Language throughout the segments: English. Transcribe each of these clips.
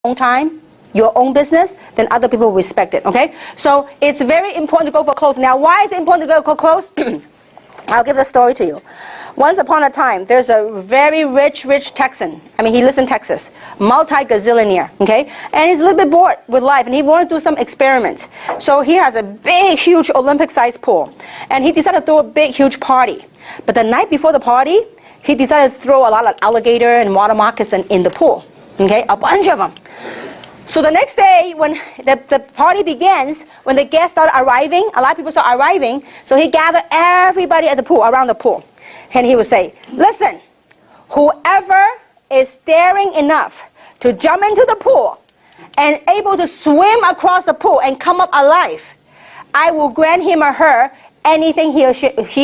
own time, your own business, then other people will respect it, okay? So it's very important to go for close. Now, why is it important to go for close? I'll give the story to you. Once upon a time, there's a very rich Texan. I mean, he lives in Texas, multi-gazillionaire, okay? And he's a little bit bored with life, and he wanted to do some experiments. So he has a big, huge Olympic-sized pool, and he decided to throw a big, huge party. But the night before the party, he decided to throw a lot of alligator and water moccasin in the pool, okay? A bunch of them. So the next day, when the party begins, when the guests start arriving, a lot of people start arriving, so he gathered everybody at the pool, around the pool. And he would say, listen, whoever is daring enough to jump into the pool and able to swim across the pool and come up alive, I will grant him or her anything he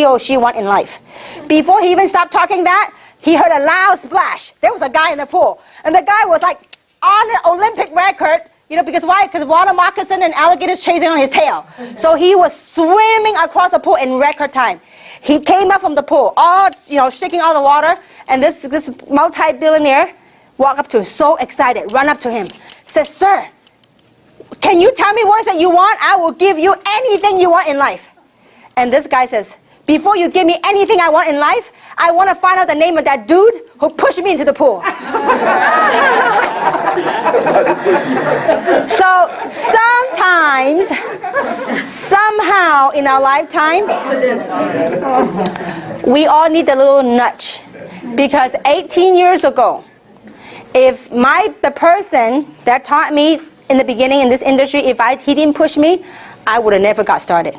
or she want in life. Before he even stopped talking that, he heard a loud splash. There was a guy in the pool. And the guy was like on an Olympic record, you know, because why? Because water moccasin and alligators chasing on his tail. So he was swimming across the pool in record time. He came up from the pool, all, you know, shaking all the water, and this multi-billionaire walked up to him, so excited, run up to him, says, sir, can you tell me what that you want? I will give you anything you want in life. And this guy says, before you give me anything I want in life, I want to find out the name of that dude who pushed me into the pool. So sometimes, somehow in our lifetime, we all need a little nudge. Because 18 years ago, if the person that taught me in the beginning in this industry, he didn't push me, I would have never got started.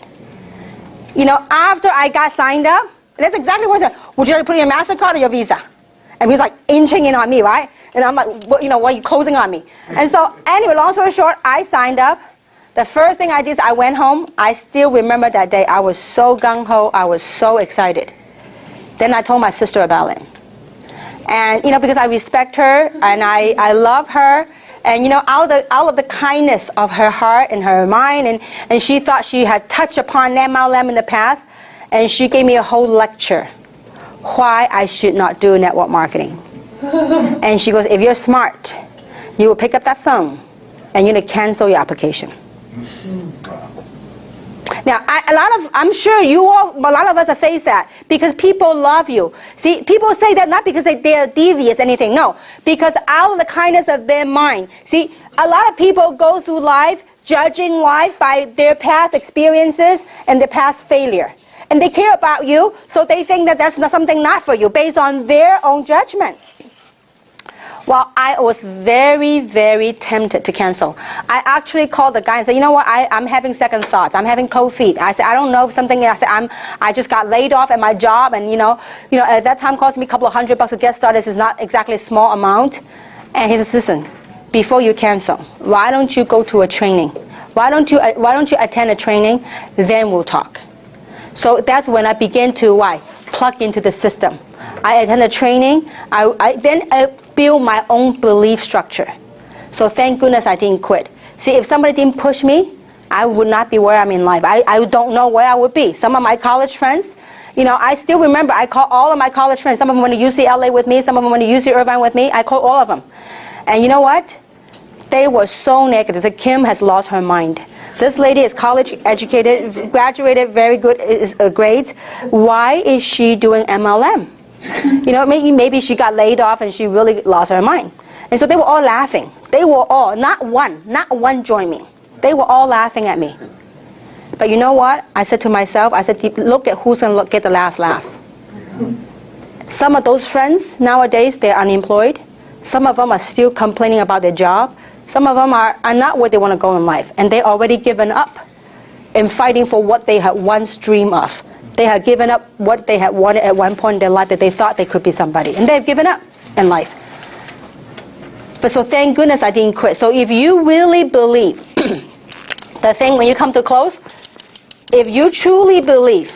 You know, after I got signed up, that's exactly what I said. Would you like to put in your MasterCard or your Visa? And he was like inching in on me, right? And I'm like, what, you know, why are you closing on me? And so anyway, long story short, I signed up. The first thing I did is I went home. I still remember that day. I was so gung-ho. I was so excited. Then I told my sister about it. And, you know, because I respect her and I love her. And, you know, out of the kindness of her heart and her mind, and she thought she had touched upon MLM in the past, and she gave me a whole lecture why I should not do network marketing. And she goes, if you're smart, you will pick up that phone and you're going to cancel your application. Now, I'm sure a lot of us have faced that because people love you. See, people say that not because they are devious or anything, no, because out of the kindness of their mind. See, a lot of people go through life judging life by their past experiences and their past failure. And they care about you, so they think that that's something not for you based on their own judgment. Well, I was very, very tempted to cancel. I actually called the guy and said, you know what, I'm having second thoughts. I'm having cold feet. I said, I don't know if something, I said, I just got laid off at my job, and you know, at that time it cost me a couple of $100 to get started. This is not exactly a small amount. And he says, listen, before you cancel, why don't you go to a training? Why don't you attend a training? Then we'll talk. So that's when I began to plug into the system. I attended training. I built my own belief structure. So thank goodness I didn't quit. See, if somebody didn't push me, I would not be where I'm in life. I don't know where I would be. Some of my college friends, you know, I still remember, I call all of my college friends. Some of them went to UCLA with me. Some of them went to UC Irvine with me. I called all of them. And you know what? They were so negative. They said, Kim has lost her mind. This lady is college educated, graduated, very good grades. Why is she doing MLM? You know, maybe she got laid off and she really lost her mind. And so they were all laughing. They were all, not one joined me. They were all laughing at me. But you know what? I said to myself, I said, look at who's going to get the last laugh. Some of those friends nowadays, they're unemployed. Some of them are still complaining about their job. Some of them are not where they want to go in life, and they already given up in fighting for what they had once dreamed of. They had given up what they had wanted at one point in their life, that they thought they could be somebody, and they've given up in life. But so thank goodness I didn't quit. So if you really believe the thing when you come to close, if you truly believe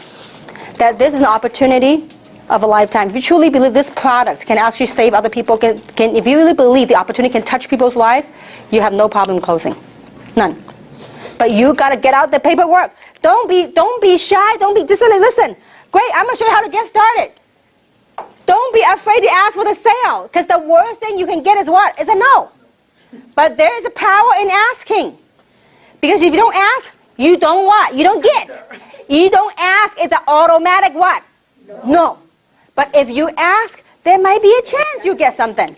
that this is an opportunity of a lifetime, if you truly believe this product can actually save other people, if you really believe the opportunity can touch people's life, you have no problem closing. None. But you got to get out the paperwork. Don't be shy. Don't be just listen. Great, I'm going to show you how to get started. Don't be afraid to ask for the sale, because the worst thing you can get is what? Is a no. But there is a power in asking. Because if you don't ask, you don't what? You don't get. You don't ask, it's an automatic what? No. But if you ask, there might be a chance you get something.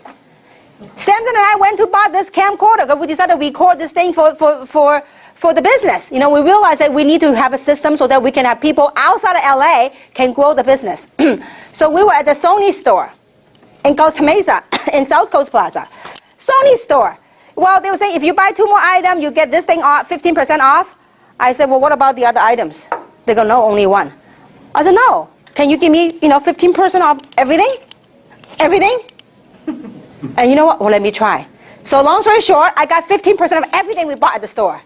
Samson and I went to buy this camcorder because we decided to record this thing for the business. You know, we realized that we need to have a system so that we can have people outside of LA can grow the business. So we were at the Sony store in Costa Mesa, in South Coast Plaza. Sony store. Well, they were saying if you buy 2 more items, you get this thing off, 15% off. I said, well, what about the other items? They go, no, only one. I said, no. Can you give me, 15% off everything? Everything? And you know what? Well, let me try. So long story short, I got 15% of everything we bought at the store.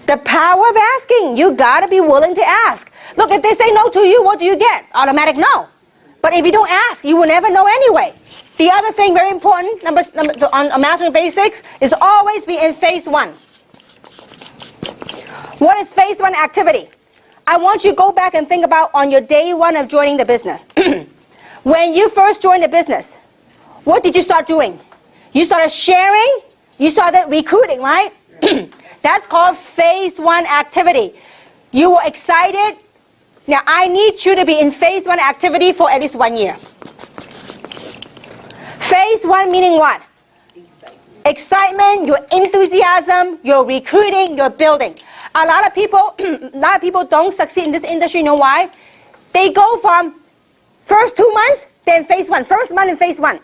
The power of asking. You got to be willing to ask. Look, if they say no to you, what do you get? Automatic no. But if you don't ask, you will never know anyway. The other thing, very important, so on Mastering Basics, is always be in phase 1. What is phase 1 activity? I want you to go back and think about on your day 1 of joining the business. When you first joined the business, what did you start doing? You started sharing, you started recruiting, right? That's called phase 1 activity. You were excited. Now, I need you to be in phase 1 activity for at least 1 year. Phase 1 meaning what? Excitement, your enthusiasm, your recruiting, your building. A lot of people don't succeed in this industry. You know why? They go from first 2 months, then phase 1. First month in phase 1.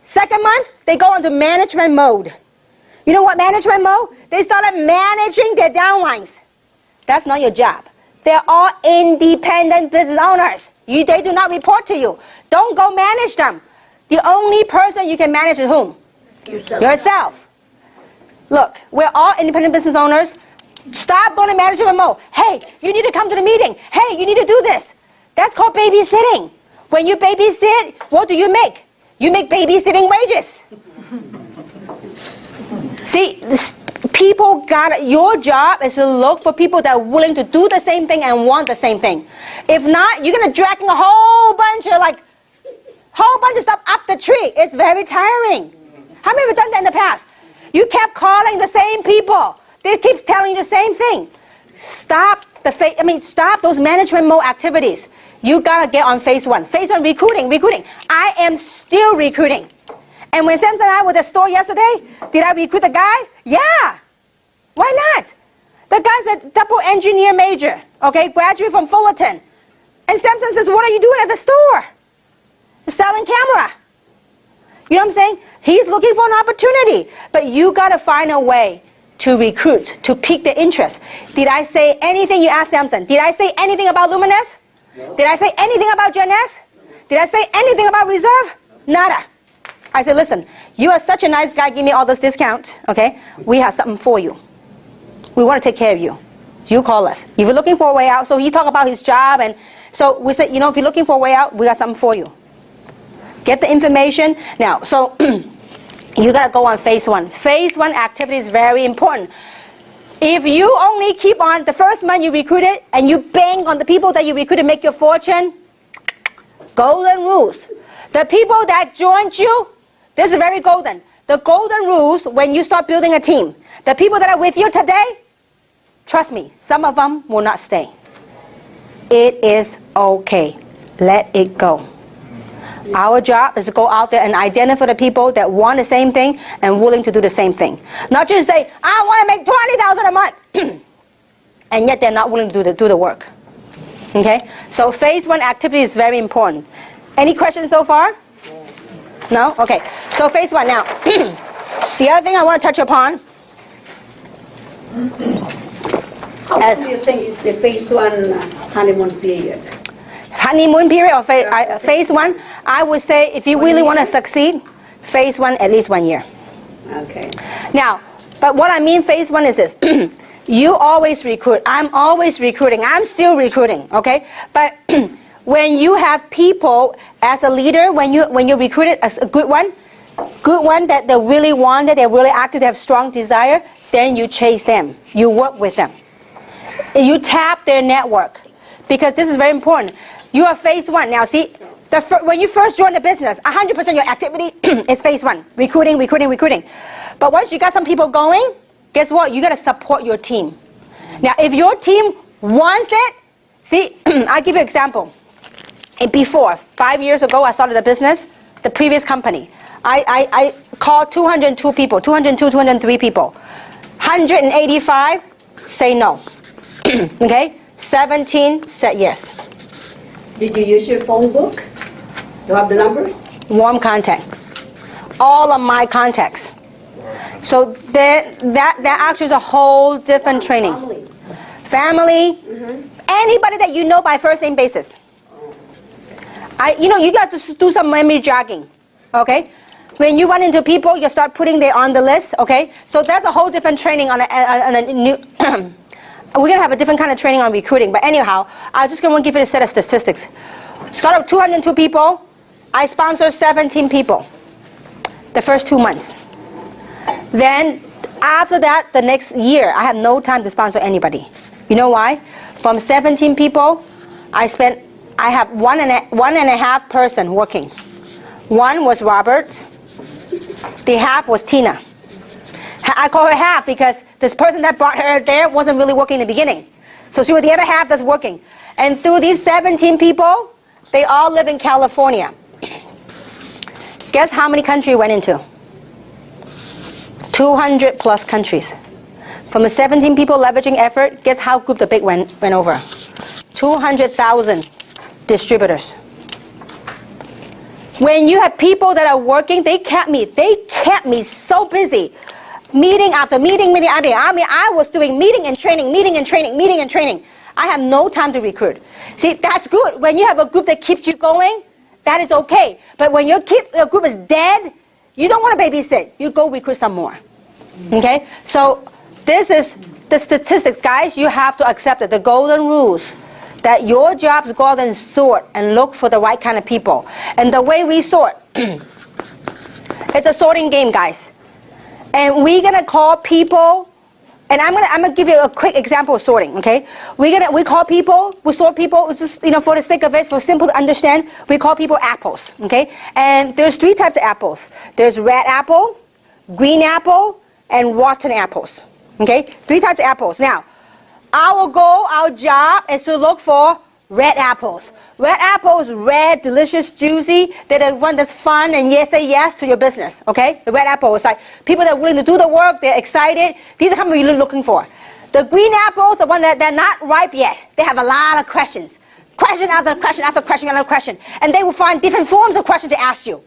Second month, they go into management mode. You know what management mode? They started managing their downlines. That's not your job. They're all independent business owners. They do not report to you. Don't go manage them. The only person you can manage is whom? Yourself. Look, we're all independent business owners. Stop going to management mode. Hey, you need to come to the meeting. Hey, you need to do this. That's called babysitting. When you babysit, what do you make? You make babysitting wages. See, people your job is to look for people that are willing to do the same thing and want the same thing. If not, you're going to drag a whole bunch of stuff up the tree. It's very tiring. How many of you have done that in the past? You kept calling the same people. They keep telling you the same thing. Stop those management mode activities. You gotta get on phase 1. Phase 1, recruiting. I am still recruiting. And when Samson and I were at the store yesterday, did I recruit the guy? Yeah. Why not? The guy's a double engineer major, okay, graduate from Fullerton. And Samson says, what are you doing at the store? You're selling camera. You know what I'm saying? He's looking for an opportunity. But you gotta find a way to recruit, to pique the interest. Did I say anything? You asked Samson. Did I say anything about Luminous? No. Did I say anything about Gen S? Did I say anything about Reserve? Nada. I said, listen, you are such a nice guy, give me all this discount, okay? We have something for you. We want to take care of you. You call us. If you're looking for a way out, so he talked about his job, and so we said, if you're looking for a way out, we got something for you. Get the information. Now, so you got to go on phase 1. Phase 1 activity is very important. If you only keep on, the first month you recruited, and you bang on the people that you recruited make your fortune, golden rules. The people that joined you, this is very golden. The golden rules when you start building a team. The people that are with you today, trust me, some of them will not stay. It is okay. Let it go. Our job is to go out there and identify the people that want the same thing and willing to do the same thing. Not just say, I want to make $20,000 a month, and yet they're not willing to do the work. Okay? So phase 1 activity is very important. Any questions so far? No? Okay. So phase 1 now. The other thing I want to touch upon. How long do you think is the phase 1 honeymoon period? Honeymoon period or phase 1? I would say if you really want to succeed, phase 1 at least 1 year. Okay. Now, but what I mean phase 1 is this. You always recruit. I'm always recruiting. I'm still recruiting. Okay? But when you have people as a leader, when you recruit it as a good one that they really want, that they're really active, they have strong desire, then you chase them. You work with them. You tap their network. Because this is very important. You are phase 1. Now see, When you first join the business, 100% of your activity is phase one, recruiting, recruiting, recruiting. But once you got some people going, guess what? You got to support your team. Now, if your team wants it, see, I'll give you an example. Before, 5 years ago, I started a business, the previous company. I called 202 people, 202, 203 people. 185 say no. Okay? 17 said yes. Did you use your phone book to have the numbers? Warm contact. All of my contacts. So that actually is a whole different training. Family. Anybody that you know by first name basis. You got to do some memory jogging. Okay? When you run into people, you start putting them on the list. Okay? So that's a whole different training on a new... We're going to have a different kind of training on recruiting. But anyhow, I'm just going to give you a set of statistics. Start with 202 people. I sponsor 17 people the first 2 months. Then after that, the next year, I have no time to sponsor anybody. You know why? From 17 people, I have one and a half person working. One was Robert. The half was Tina. I call her half because this person that brought her there wasn't really working in the beginning. So she was the other half that's working. And through these 17 people, they all live in California. Guess how many countries we went into? 200 plus countries. From the 17 people leveraging effort, guess how group the big went over? 200,000 distributors. When you have people that are working, they kept me so busy. Meeting after meeting, meeting after meeting. I was doing meeting and training, meeting and training, meeting and training. I have no time to recruit. See, that's good. When you have a group that keeps you going, that is okay. But when your group is dead, you don't want to babysit. You go recruit some more. Okay? So this is the statistics. Guys, you have to accept it. The golden rules. That your job is go out and sort and look for the right kind of people. And the way we sort, it's a sorting game, guys. And we're gonna call people, and I'm gonna give you a quick example of sorting. Okay, we call people, we sort people. Just for the sake of it, for simple to understand, we call people apples. Okay, and there's 3 types of apples. There's red apple, green apple, and rotten apples. Okay, 3 types of apples. Now, our goal, our job is to look for red apples. Red apples, red, delicious, juicy. They're the one that's fun and say yes to your business. Okay? The red apple is like people that are willing to do the work. They're excited. These are the kind you're looking for. The green apples, the one that they're not ripe yet. They have a lot of questions. Question after question after question after question. And they will find different forms of questions to ask you.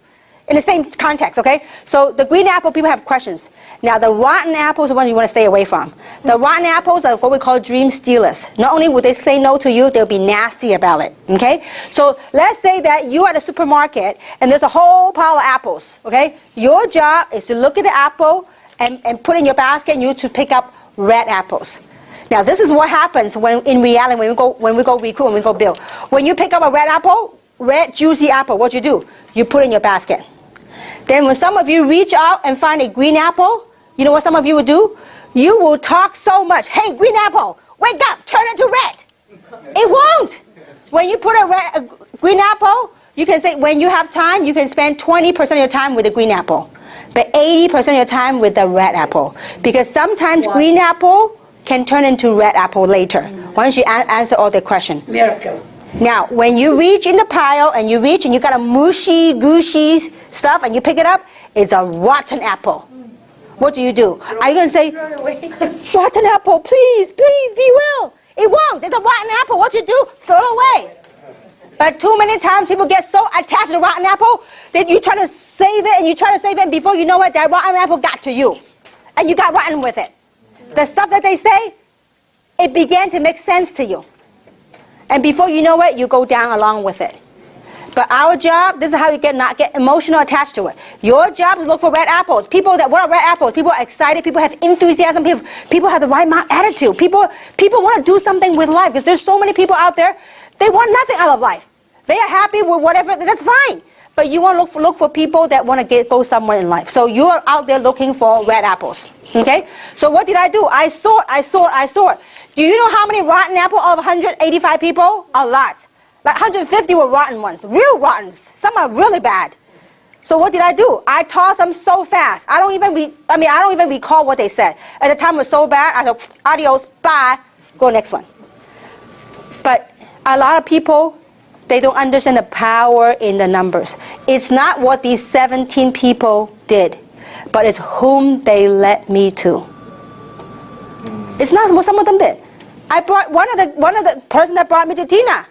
In the same context, okay? So the green apple, people have questions. Now the rotten apples are the ones you want to stay away from. The rotten apples are what we call dream stealers. Not only would they say no to you, they'll be nasty about it, okay? So let's say that you're at a supermarket and there's a whole pile of apples, okay? Your job is to look at the apple and put in your basket and you to pick up red apples. Now this is what happens when in reality when we go recruit, when we go build. When you pick up a red apple, red juicy apple, what you do? You put in your basket. Then when some of you reach out and find a green apple, you know what some of you will do? You will talk so much. Hey, green apple, wake up, turn into red. It won't. When you put a green apple, you can say when you have time, you can spend 20% of your time with the green apple. But 80% of your time with the red apple. Because sometimes green apple can turn into red apple later. Once you answer all the questions. Miracle. Now, when you reach in the pile and you reach and you got a mushy, gushy stuff and you pick it up, it's a rotten apple. What do? Are you going to say, rotten apple, please, please, be well? It won't. It's a rotten apple. What you do? Throw it away. But too many times people get so attached to the rotten apple that you try to save it and you try to save it and before you know it, that rotten apple got to you. And you got rotten with it. The stuff that they say, it began to make sense to you. And before you know it, you go down along with it. But our job, this is how you not get emotional attached to it. Your job is to look for red apples. People that want red apples, people are excited, people have enthusiasm, people have the right attitude. People want to do something with life because there's so many people out there, they want nothing out of life. They are happy with whatever, that's fine. But you want to look for people that want to go somewhere in life. So you're out there looking for red apples. Okay? So what did I do? I sort. Do you know how many rotten apples of 185 people? A lot. Like 150 were rotten ones, real rotten. Some are really bad. So what did I do? I tossed them so fast. I don't even recall what they said. At the time it was so bad, I said, adios, bye, go next one. But a lot of people, they don't understand the power in the numbers. It's not what these 17 people did, but it's whom they led me to. It's not what some of them did. I brought one of the person that brought me to Tina.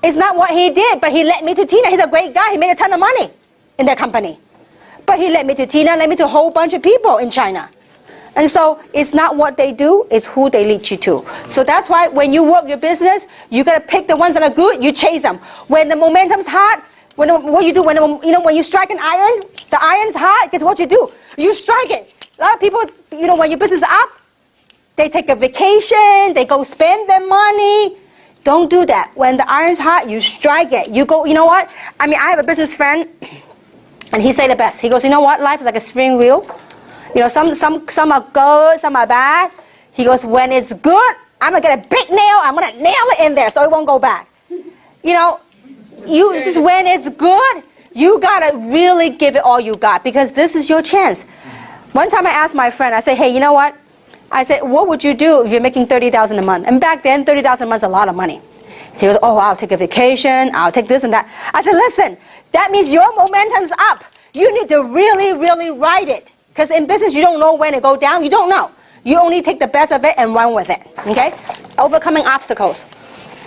It's not what he did, but he led me to Tina. He's a great guy. He made a ton of money in that company. But he led me to Tina, led me to a whole bunch of people in China. And so it's not what they do, it's who they lead you to. So that's why when you work your business, you got to pick the ones that are good, you chase them. When the momentum's hot, what you do, when you strike an iron, the iron's hot, guess what you do? You strike it. A lot of people, when your business is up, they take a vacation, they go spend their money. Don't do that. When the iron's hot, you strike it. You go, you know what? I have a business friend, and he said the best. He goes, you know what? Life is like a spring wheel. Some are good, some are bad. He goes, when it's good, I'm going to get a big nail. I'm going to nail it in there so it won't go back. Just when it's good, you got to really give it all you got because this is your chance. One time I asked my friend, I said, hey, you know what? I said, what would you do if you're making $30,000 a month? And back then, $30,000 a month is a lot of money. He goes, oh, I'll take a vacation. I'll take this and that. I said, listen, that means your momentum's up. You need to really, really ride it. Because in business, you don't know when to go down. You don't know. You only take the best of it and run with it. Okay? Overcoming obstacles.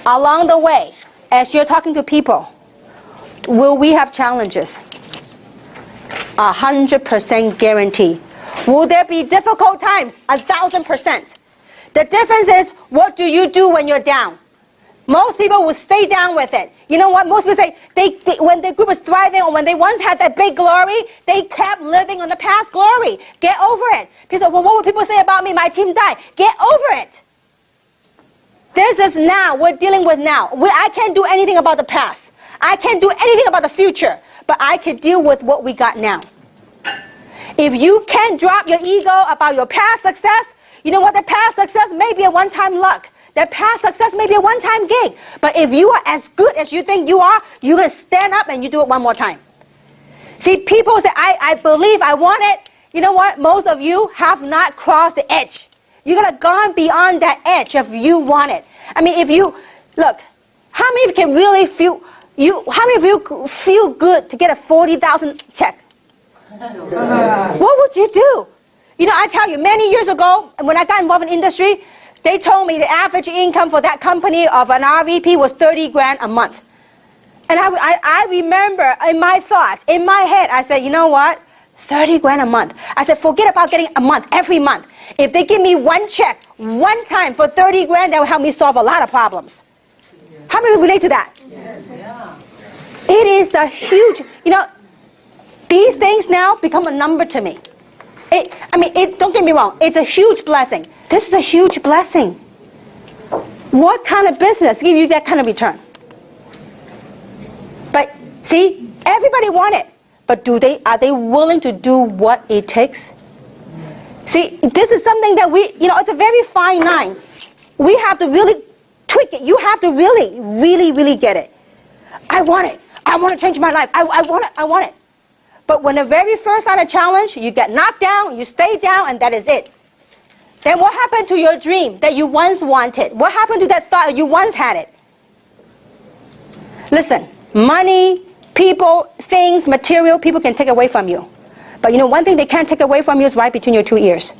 Along the way, as you're talking to people, will we have challenges? 100% guarantee. Will there be difficult times? 1,000%. The difference is, what do you do when you're down? Most people will stay down with it. You know what? Most people say, when the group was thriving or when they once had that big glory, they kept living on the past glory. Get over it. People say, well, what would people say about me? My team died. Get over it. This is now. We're dealing with now. I can't do anything about the past. I can't do anything about the future. But I can deal with what we got now. If you can't drop your ego about your past success, you know what? The past success may be a one-time luck. That past success may be a one-time gig. But if you are as good as you think you are, you're going to stand up and you do it one more time. See, people say, I believe, I want it. You know what? Most of you have not crossed the edge. You're going to gone beyond that edge if you want it. If you, look, how many of you can really feel, how many of you feel good to get a 40,000 check? What would you do? I tell you, many years ago, when I got involved in industry, they told me the average income for that company of an RVP was 30 grand a month. And I remember in my thoughts, in my head, I said, you know what? 30 grand a month. I said, forget about getting a month, every month. If they give me one check, one time for 30 grand, that will help me solve a lot of problems. How many relate to that? Yes. Yeah. It is a huge, these things now become a number to me. Don't get me wrong, it's a huge blessing. This is a huge blessing. What kind of business gives you that kind of return? But see, everybody wants it. But are they willing to do what it takes? See, this is something that it's a very fine line. We have to really tweak it. You have to really, really, really get it. I want it. I want to change my life. I want it. I want it. But when the very first sign of challenge, you get knocked down, you stay down, and that is it. Then what happened to your dream that you once wanted? What happened to that thought that you once had it? Listen, money, people, things, material, people can take away from you. But one thing they can't take away from you is right between your two ears.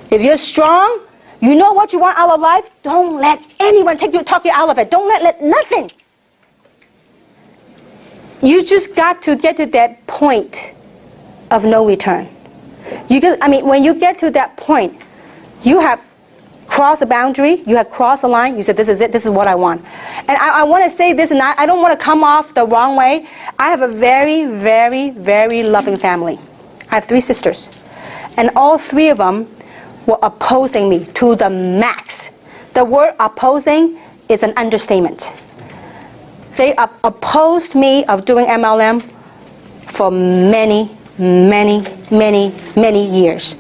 If you're strong, you know what you want out of life, don't let anyone talk you out of it. Don't let nothing. You just got to get to that point of no return. When you get to that point, you have crossed a boundary, you have crossed a line, you said, this is it, this is what I want. And I want to say this, and I don't want to come off the wrong way. I have a very, very, very loving family. I have 3 sisters. And all 3 of them were opposing me to the max. The word opposing is an understatement. They opposed me of doing MLM for many, many, many, many years.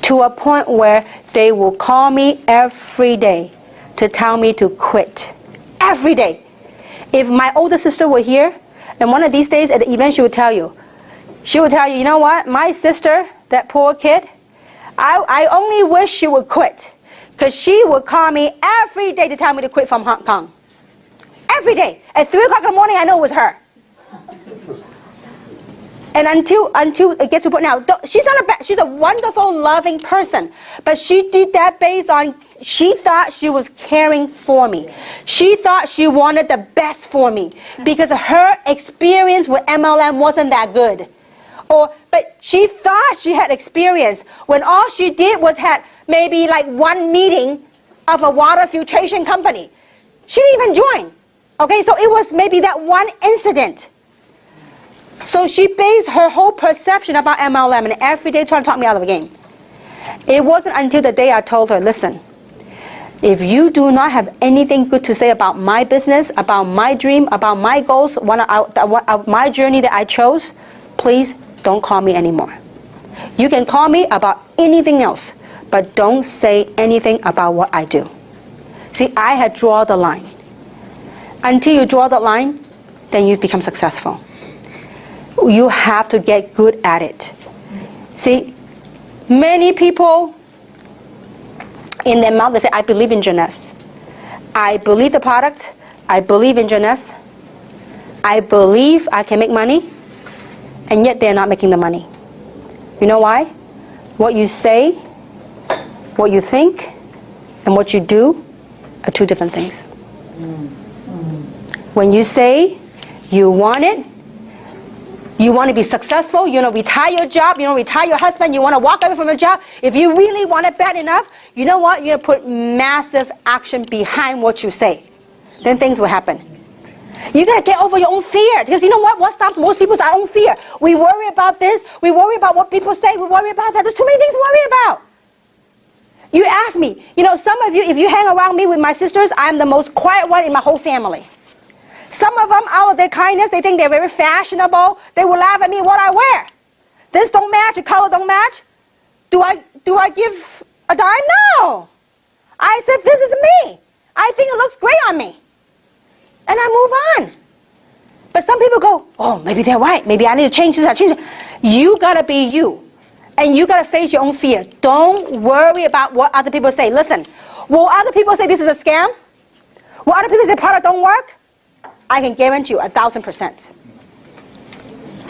To a point where they will call me every day to tell me to quit. Every day. If my older sister were here, and one of these days at the event, she would tell you, you know what, my sister, that poor kid, I only wish she would quit. Because she would call me every day to tell me to quit from Hong Kong. Every day. At 3 o'clock in the morning, I know it was her. And until it gets to point now, she's a wonderful, loving person. But she did that based on, she thought she was caring for me. She thought she wanted the best for me. Because her experience with MLM wasn't that good. But she thought she had experience when all she did was had maybe like one meeting of a water filtration company. She didn't even join. Okay, so it was maybe that one incident. So she based her whole perception about MLM and every day trying to talk me out of the game. It wasn't until the day I told her, listen, if you do not have anything good to say about my business, about my dream, about my goals, my journey that I chose, please don't call me anymore. You can call me about anything else, but don't say anything about what I do. See, I had drawn the line. Until you draw the line, then you become successful. You have to get good at it. See, many people in their mouth, they say, I believe in Jeunesse. I believe the product. I believe in Jeunesse. I believe I can make money. And yet they're not making the money. You know why? What you say, what you think, and what you do are two different things. When you say you want it, you want to be successful, you want to retire your job, you want to retire your husband, you want to walk away from your job, if you really want it bad enough, you know what? You're going to put massive action behind what you say. Then things will happen. You got to get over your own fear. Because you know what? What stops most people is our own fear. We worry about this. We worry about what people say. We worry about that. There's too many things to worry about. You ask me, you know, some of you, if you hang around me with my sisters, I'm the most quiet one in my whole family. Some of them, out of their kindness, they think they're very fashionable. They will laugh at me what I wear. This don't match, the color don't match. Do I give a dime? No. I said, this is me. I think it looks great on me. And I move on. But some people go, oh, maybe they're right. Maybe I need to change this. I change it. You got to be you. And you got to face your own fear. Don't worry about what other people say. Listen, will other people say this is a scam? Will other people say product don't work? I can guarantee you 1,000%.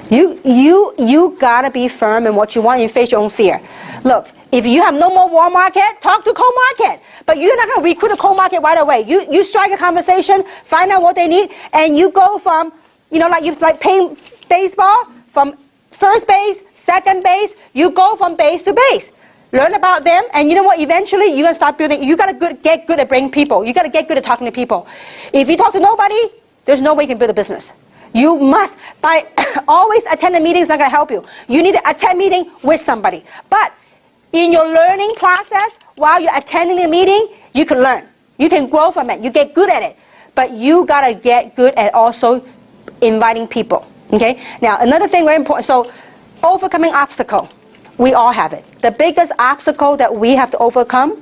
You got to be firm in what you want and you face your own fear. Look, if you have no more warm market, talk to cold market. But you're not going to recruit a cold market right away. You strike a conversation, find out what they need, and you go from, you know, like playing baseball, from first base, second base, you go from base to base. Learn about them, and you know what, eventually you're going to start building. You got to get good at bringing people. You got to get good at talking to people. If you talk to nobody, there's no way you can build a business. You must, by always attend a meeting is not going to help you. You need to attend a meeting with somebody. But in your learning process, while you're attending the meeting, you can learn. You can grow from it. You get good at it. But you got to get good at also inviting people. Okay? Now, another thing very important. So, overcoming obstacle. We all have it. The biggest obstacle that we have to overcome